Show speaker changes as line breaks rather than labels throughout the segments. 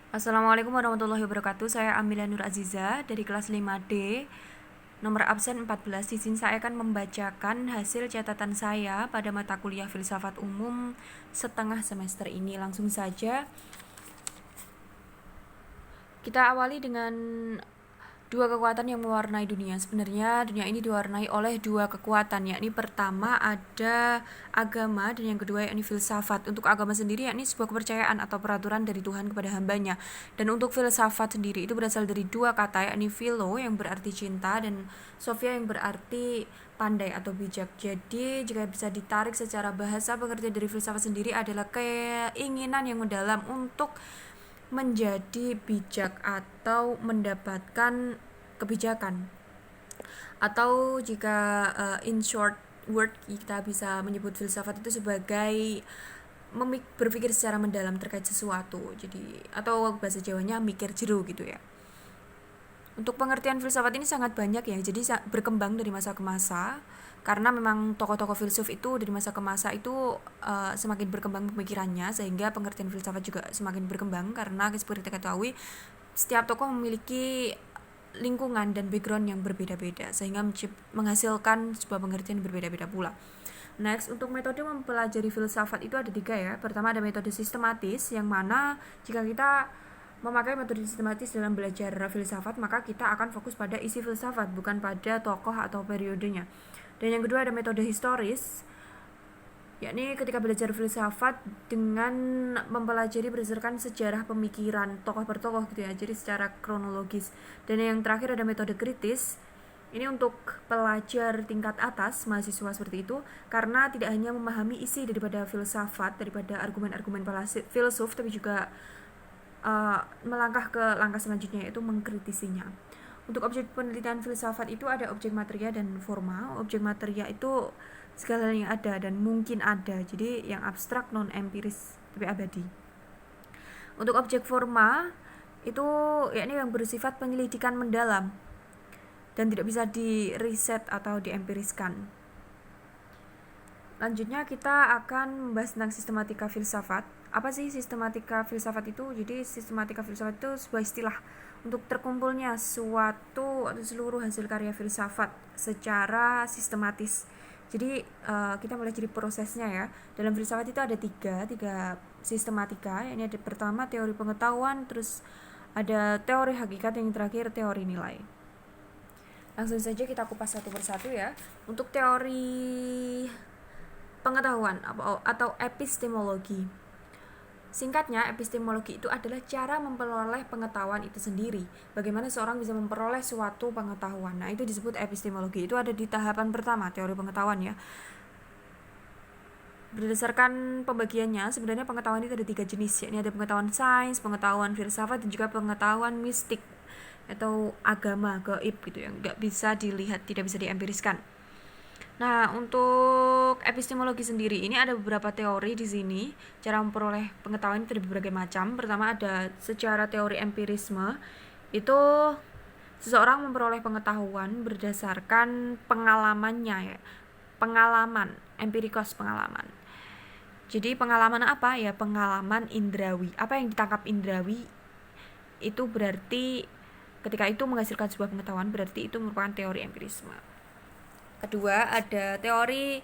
Assalamualaikum warahmatullahi wabarakatuh. Saya Amelia Nur Aziza dari kelas 5D. Nomor absen 14. Di sini saya akan membacakan hasil catatan saya pada mata kuliah Filsafat Umum setengah semester ini. Langsung saja kita awali dengan dua kekuatan yang mewarnai dunia. Sebenarnya dunia ini diwarnai oleh dua kekuatan, yakni pertama ada agama dan yang kedua yakni filsafat. Untuk agama sendiri yakni sebuah kepercayaan atau peraturan dari Tuhan kepada hambanya. Dan untuk filsafat sendiri itu berasal dari dua kata, yakni philo yang berarti cinta dan sophia yang berarti pandai atau bijak. Jadi jika bisa ditarik secara bahasa, pengertian dari filsafat sendiri adalah keinginan yang mendalam untuk menjadi bijak atau mendapatkan kebijakan, atau jika in short word kita bisa menyebut filsafat itu sebagai berpikir secara mendalam terkait sesuatu, jadi atau bahasa Jawanya mikir jero gitu ya. Untuk pengertian filsafat ini sangat banyak ya, jadi berkembang dari masa ke masa karena memang tokoh-tokoh filsuf itu dari masa ke masa itu semakin berkembang pemikirannya, sehingga pengertian filsafat juga semakin berkembang karena seperti kita ketahui setiap tokoh memiliki lingkungan dan background yang berbeda-beda sehingga menghasilkan sebuah pengertian yang berbeda-beda pula. Next, untuk metode mempelajari filsafat itu ada 3 ya. Pertama ada metode sistematis, yang mana jika kita memakai metode sistematis dalam belajar filsafat, maka kita akan fokus pada isi filsafat, bukan pada tokoh atau periodenya. Dan yang kedua ada metode historis, yakni ketika belajar filsafat dengan mempelajari berdasarkan sejarah pemikiran tokoh per tokoh gitu ya, jadi secara kronologis. Dan yang terakhir ada metode kritis, ini untuk pelajar tingkat atas, mahasiswa seperti itu, karena tidak hanya memahami isi daripada filsafat, daripada argumen-argumen filsuf, tapi juga melangkah ke langkah selanjutnya, yaitu mengkritisinya. Untuk objek penelitian filsafat itu ada objek materia dan forma. Objek materia itu segala yang ada dan mungkin ada, jadi yang abstrak, non empiris tapi abadi. Untuk objek forma itu yakni yang bersifat penyelidikan mendalam dan tidak bisa di riset atau diempiriskan. Lanjutnya kita akan membahas tentang sistematika filsafat. Apa sih sistematika filsafat itu? Jadi sistematika filsafat itu sebuah istilah untuk terkumpulnya suatu atau seluruh hasil karya filsafat secara sistematis. Jadi kita mulai dari prosesnya ya. Dalam filsafat itu ada tiga sistematika. Ini ada pertama teori pengetahuan, terus ada teori hakikat, yang terakhir teori nilai. Langsung saja kita kupas satu persatu ya. Untuk teori pengetahuan atau epistemologi. Singkatnya, epistemologi itu adalah cara memperoleh pengetahuan itu sendiri. Bagaimana seorang bisa memperoleh suatu pengetahuan. Nah, itu disebut epistemologi. Itu ada di tahapan pertama, teori pengetahuan ya. Berdasarkan pembagiannya, sebenarnya pengetahuan itu ada 3 jenis. Yakni ada pengetahuan sains, pengetahuan filsafat, dan juga pengetahuan mistik atau agama, gaib gitu yang nggak bisa dilihat, tidak bisa diempiriskan. Nah, untuk epistemologi sendiri ini ada beberapa teori di sini. Cara memperoleh pengetahuan itu ada berbagai macam. Pertama ada secara teori empirisme. Itu seseorang memperoleh pengetahuan berdasarkan pengalamannya ya. Pengalaman, empirikos pengalaman. Jadi pengalaman apa? Ya pengalaman indrawi. Apa yang ditangkap indrawi itu berarti ketika itu menghasilkan sebuah pengetahuan, berarti itu merupakan teori empirisme. Kedua, ada teori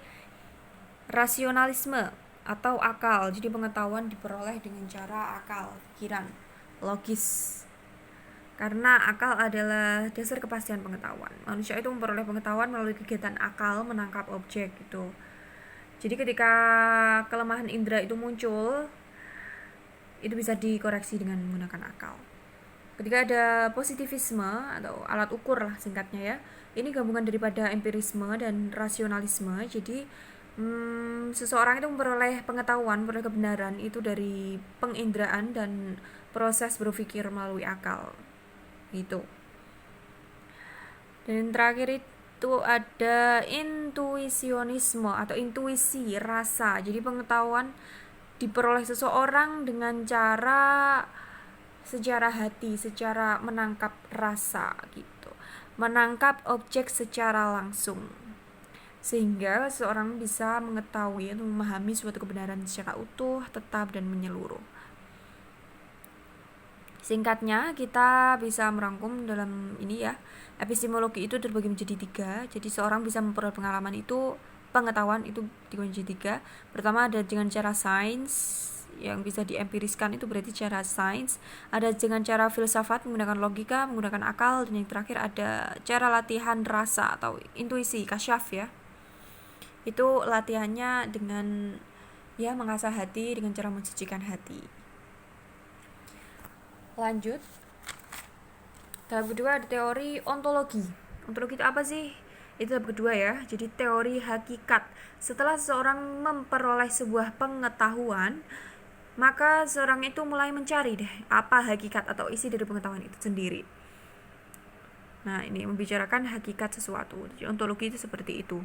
rasionalisme atau akal. Jadi pengetahuan diperoleh dengan cara akal, pikiran, logis. Karena akal adalah dasar kepastian pengetahuan. Manusia itu memperoleh pengetahuan melalui kegiatan akal menangkap objek gitu. Jadi ketika kelemahan indera itu muncul, itu bisa dikoreksi dengan menggunakan akal. Ketika ada positivisme atau alat ukur lah singkatnya ya, ini gabungan daripada empirisme dan rasionalisme. Jadi seseorang itu memperoleh pengetahuan, memperoleh kebenaran itu dari penginderaan dan proses berpikir melalui akal gitu. Dan yang terakhir itu ada intuisionisme atau intuisi, rasa. Jadi pengetahuan diperoleh seseorang dengan cara secara hati, secara menangkap rasa gitu, menangkap objek secara langsung, sehingga seorang bisa mengetahui atau memahami suatu kebenaran secara utuh, tetap, dan menyeluruh. Singkatnya, kita bisa merangkum dalam ini ya. Epistemologi itu terbagi menjadi 3. Jadi seorang bisa memperoleh pengalaman itu, pengetahuan itu dibagi menjadi 3. Pertama ada dengan cara sains, yang bisa diempiriskan itu berarti cara sains. Ada dengan cara filsafat menggunakan logika, menggunakan akal, dan yang terakhir ada cara latihan rasa atau intuisi, kasyaf ya. Itu latihannya dengan ya mengasah hati dengan cara mensucikan hati. Lanjut. Tahap kedua ada teori ontologi. Ontologi itu apa sih? Itu tahap kedua ya. Jadi teori hakikat. Setelah seseorang memperoleh sebuah pengetahuan, maka seorang itu mulai mencari deh apa hakikat atau isi dari pengetahuan itu sendiri. Nah, ini membicarakan hakikat sesuatu. Jadi ontologi itu seperti itu.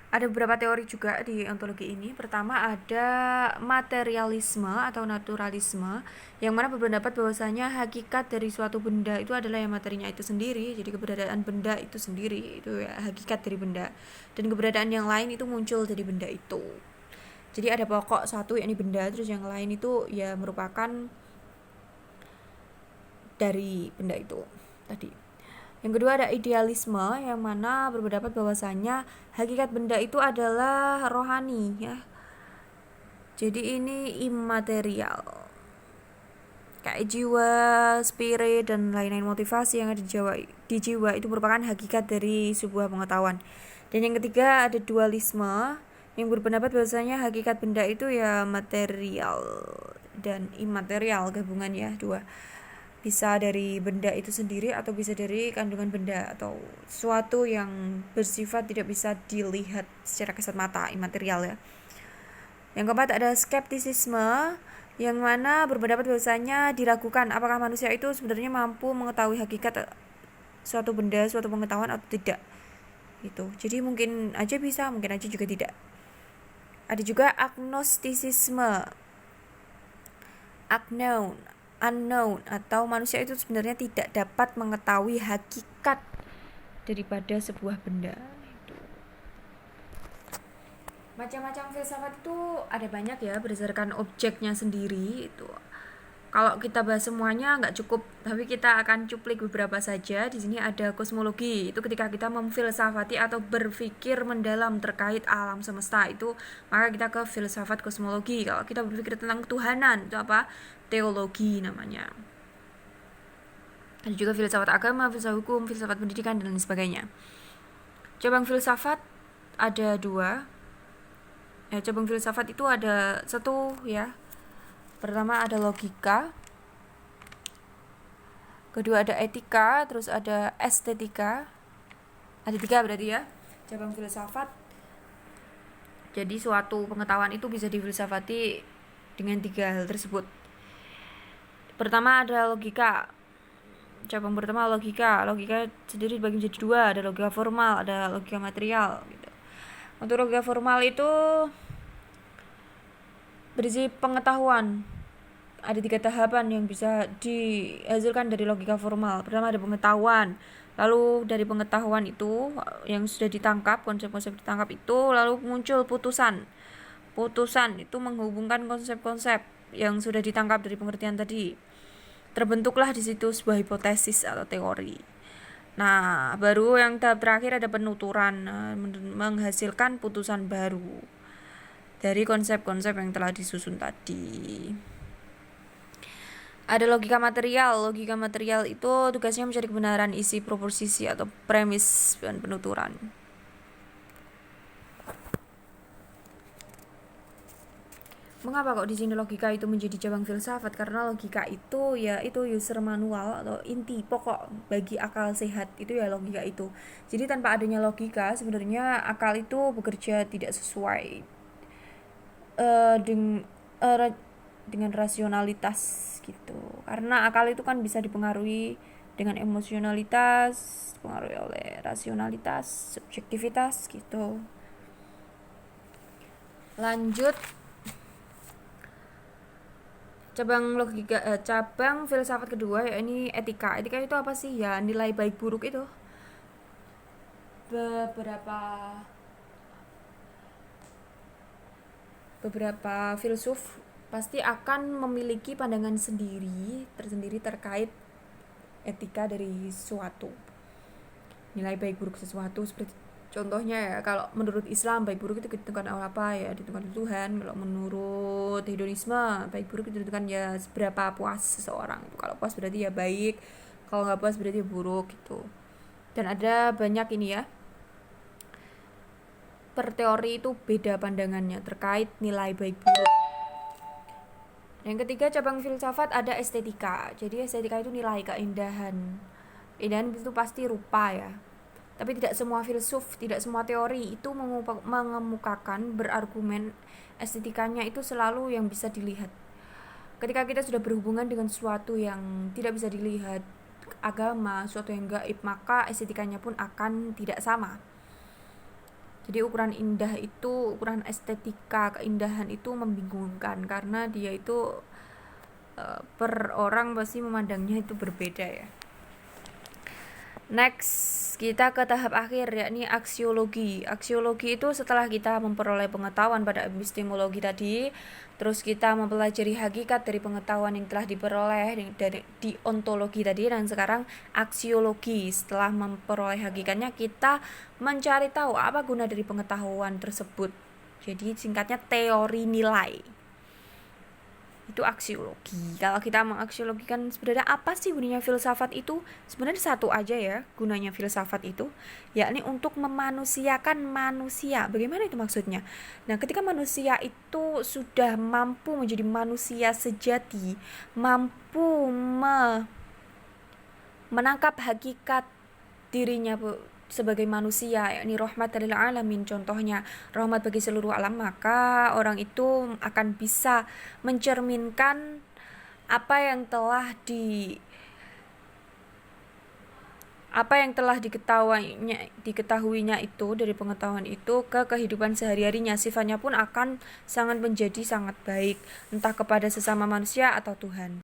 Ada beberapa teori juga di ontologi ini. Pertama ada materialisme atau naturalisme, yang mana berpendapat bahwasanya hakikat dari suatu benda itu adalah yang materinya itu sendiri. Jadi keberadaan benda itu sendiri itu ya hakikat dari benda, dan keberadaan yang lain itu muncul dari benda itu. Jadi ada pokok satu yakni benda, terus yang lain itu ya merupakan dari benda itu tadi. Yang kedua ada idealisme, yang mana berpendapat bahwasanya hakikat benda itu adalah rohani ya. Jadi ini imaterial. Kayak jiwa, spirit, dan lain-lain motivasi yang ada di jiwa itu merupakan hakikat dari sebuah pengetahuan. Dan yang ketiga ada dualisme, yang berpendapat bahwasanya hakikat benda itu ya material dan imaterial, gabungan ya dua. Bisa dari benda itu sendiri atau bisa dari kandungan benda atau sesuatu yang bersifat tidak bisa dilihat secara kasat mata, imaterial ya. Yang keempat ada skeptisisme, yang mana berpendapat bahwasanya diragukan apakah manusia itu sebenarnya mampu mengetahui hakikat suatu benda, suatu pengetahuan atau tidak. Gitu. Jadi mungkin aja bisa, mungkin aja juga tidak. Ada juga agnostisisme. Unknown atau manusia itu sebenarnya tidak dapat mengetahui hakikat daripada sebuah benda. Macam-macam filsafat itu ada banyak ya berdasarkan objeknya sendiri itu. Kalau kita bahas semuanya nggak cukup, tapi kita akan cuplik beberapa saja. Di sini ada kosmologi, itu ketika kita memfilsafati atau berpikir mendalam terkait alam semesta itu, maka kita ke filsafat kosmologi. Kalau kita berpikir tentang ketuhanan, itu apa? Teologi namanya. Ada juga filsafat agama, filsafat hukum, filsafat pendidikan, dan lain sebagainya. Cabang filsafat ada 2. Ya, cabang filsafat itu ada 1 ya. Pertama ada logika, kedua ada etika, terus ada estetika. Ada 3 berarti ya cabang filsafat. Jadi suatu pengetahuan itu bisa difilsafati dengan 3 hal tersebut. Pertama ada logika. Cabang pertama logika. Logika sendiri dibagi menjadi 2, ada logika formal, ada logika material gitu. Untuk logika formal itu berisi pengetahuan. Ada 3 tahapan yang bisa dihasilkan dari logika formal. Pertama ada pengetahuan, lalu dari pengetahuan itu yang sudah ditangkap, konsep-konsep ditangkap itu, lalu muncul putusan. Putusan itu menghubungkan konsep-konsep yang sudah ditangkap dari pengertian tadi. Terbentuklah di situ sebuah hipotesis atau teori. Nah, baru yang tahap terakhir ada penuturan, menghasilkan putusan baru dari konsep-konsep yang telah disusun tadi. Ada logika material. Logika material itu tugasnya mencari kebenaran isi proposisi atau premis dan penuturan. Mengapa kok di sini logika itu menjadi cabang filsafat? Karena logika itu ya itu user manual atau inti pokok bagi akal sehat itu ya logika itu. Jadi tanpa adanya logika sebenarnya akal itu bekerja tidak sesuai dengan rasionalitas gitu. Karena akal itu kan bisa dipengaruhi dengan emosionalitas, dipengaruhi oleh rasionalitas, subjektivitas gitu. Lanjut cabang filsafat kedua ya ini etika. Etika itu apa sih? Ya nilai baik buruk itu. Beberapa filsuf pasti akan memiliki pandangan tersendiri terkait etika dari sesuatu, nilai baik buruk sesuatu. Seperti contohnya ya, kalau menurut Islam baik buruk itu ditentukan oleh apa ya, ditentukan oleh Tuhan. Kalau menurut hedonisme baik buruk itu ditentukan ya seberapa puas seseorang. Kalau puas berarti ya baik, kalau nggak puas berarti ya buruk gitu. Dan ada banyak ini ya, per teori itu beda pandangannya terkait nilai baik buruk. Yang ketiga, cabang filsafat ada estetika. Jadi estetika itu nilai keindahan. Keindahan itu pasti rupa ya. Tapi tidak semua filsuf, tidak semua teori itu mengemukakan, berargumen estetikanya itu selalu yang bisa dilihat. Ketika kita sudah berhubungan dengan sesuatu yang tidak bisa dilihat, agama, sesuatu yang gaib, maka estetikanya pun akan tidak sama. Jadi ukuran estetika keindahan itu membingungkan, karena dia itu per orang pasti memandangnya itu berbeda ya. Next, kita ke tahap akhir, yakni aksiologi. Aksiologi itu setelah kita memperoleh pengetahuan pada epistemologi tadi, terus kita mempelajari hakikat dari pengetahuan yang telah diperoleh di ontologi tadi, dan sekarang aksiologi. Setelah memperoleh hakikatnya, kita mencari tahu apa guna dari pengetahuan tersebut. Jadi singkatnya teori nilai. Itu aksiologi. Kalau kita mengaksiologikan sebenarnya apa sih gunanya filsafat itu? Sebenarnya satu aja ya gunanya filsafat itu, yakni untuk memanusiakan manusia. Bagaimana itu maksudnya? Nah, ketika manusia itu sudah mampu menjadi manusia sejati, mampu menangkap hakikat dirinya sebagai manusia, yakni rahmat lil alamin, contohnya rahmat bagi seluruh alam, maka orang itu akan bisa mencerminkan apa yang telah diketahuinya itu dari pengetahuan itu ke kehidupan sehari-harinya. Sifatnya pun akan sangat menjadi sangat baik, entah kepada sesama manusia atau Tuhan.